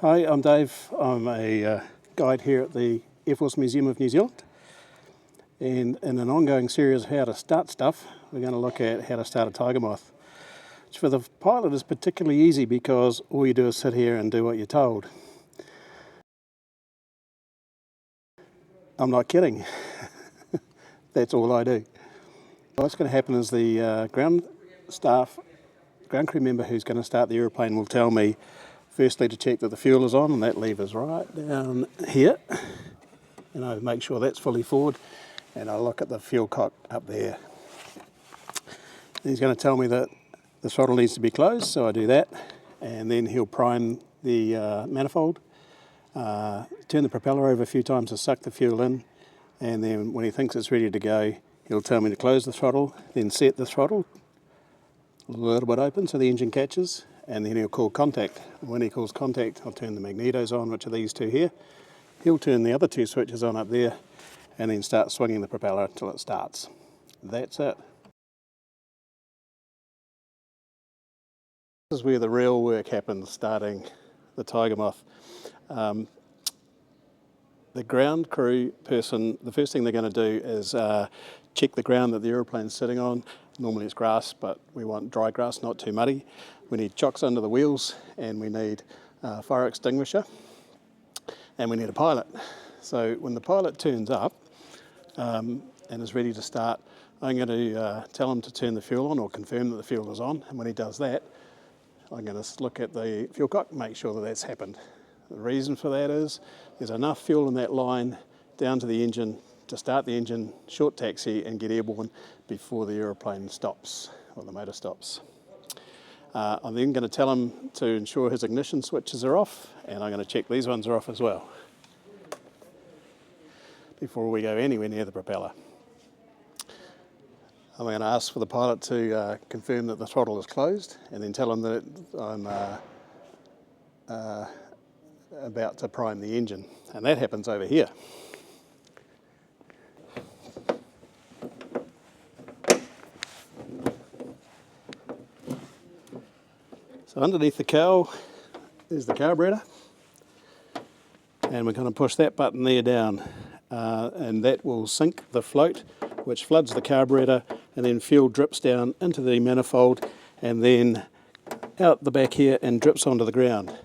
Hi, I'm Dave. I'm a guide here at the Air Force Museum of New Zealand, and in an ongoing series of how to start stuff, we're going to look at how to start a tiger moth, which for the pilot is particularly easy because all you do is sit here and do what you're told. I'm not kidding. That's all I do. What's going to happen is the ground crew member who's going to start the aeroplane will tell me firstly to check that the fuel is on, and that lever's right down here, and I make sure that's fully forward, and I look at the fuel cock up there. He's going to tell me that the throttle needs to be closed, so I do that, and then he'll prime the manifold, turn the propeller over a few times to suck the fuel in, and then when he thinks it's ready to go, he'll tell me to close the throttle, then set the throttle a little bit open so the engine catches, and then he'll call contact. When he calls contact, I'll turn the magnetos on, which are these two here. He'll turn the other two switches on up there, and then start swinging the propeller until it starts. That's it. This is where the real work happens, starting the Tiger Moth. The ground crew person, the first thing they're going to do is check the ground that the aeroplane's sitting on. Normally it's grass, but we want dry grass, not too muddy. We need chocks under the wheels, and we need a fire extinguisher, and we need a pilot. So when the pilot turns up and is ready to start, I'm going to tell him to turn the fuel on or confirm that the fuel is on, and when he does that, I'm going to look at the fuel cock and make sure that that's happened. The reason for that is there's enough fuel in that line down to the engine to start the engine, short taxi, and get airborne before the aeroplane stops, or the motor stops. I'm then going to tell him to ensure his ignition switches are off, and I'm going to check these ones are off as well before we go anywhere near the propeller. I'm going to ask for the pilot to confirm that the throttle is closed, and then tell him that I'm about to prime the engine, and that happens over here. So underneath the cowl is the carburetor, and we're going to push that button there down, and that will sink the float, which floods the carburetor, and then fuel drips down into the manifold and then out the back here and drips onto the ground.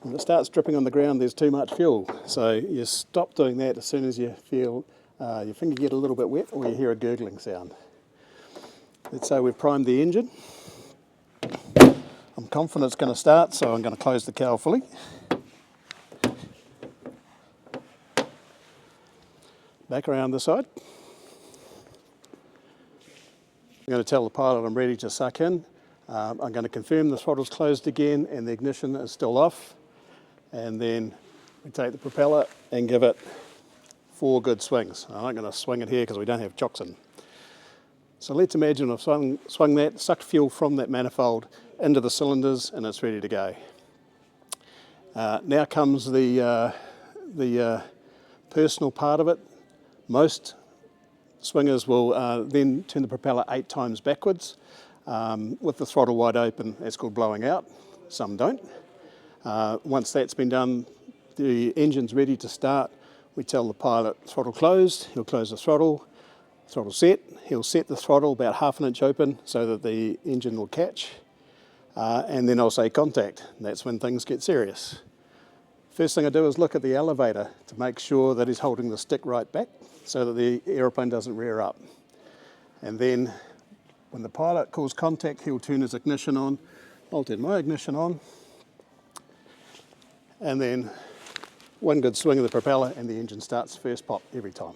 When it starts dripping on the ground, there's too much fuel, so you stop doing that as soon as you feel your finger get a little bit wet or you hear a gurgling sound. Let's say we've primed the engine. I'm confident it's going to start, so I'm going to close the cowl fully. Back around this side. I'm going to tell the pilot I'm ready to suck in. I'm going to confirm the throttle's closed again and the ignition is still off. And then we take the propeller and give it 4 good swings. I'm not going to swing it here because we don't have chocks in. So let's imagine I've swung that, sucked fuel from that manifold into the cylinders, and it's ready to go. Now comes the personal part of it. Most swingers will then turn the propeller 8 times backwards with the throttle wide open. That's called blowing out. Some don't. Once that's been done, the engine's ready to start. We tell the pilot throttle closed, he'll close the throttle set, he'll set the throttle about 1/2 inch open so that the engine will catch, and then I'll say contact. That's when things get serious. First thing I do is look at the elevator to make sure that he's holding the stick right back so that the aeroplane doesn't rear up. And then when the pilot calls contact, he'll turn his ignition on. I'll turn my ignition on. And then one good swing of the propeller and the engine starts first pop every time.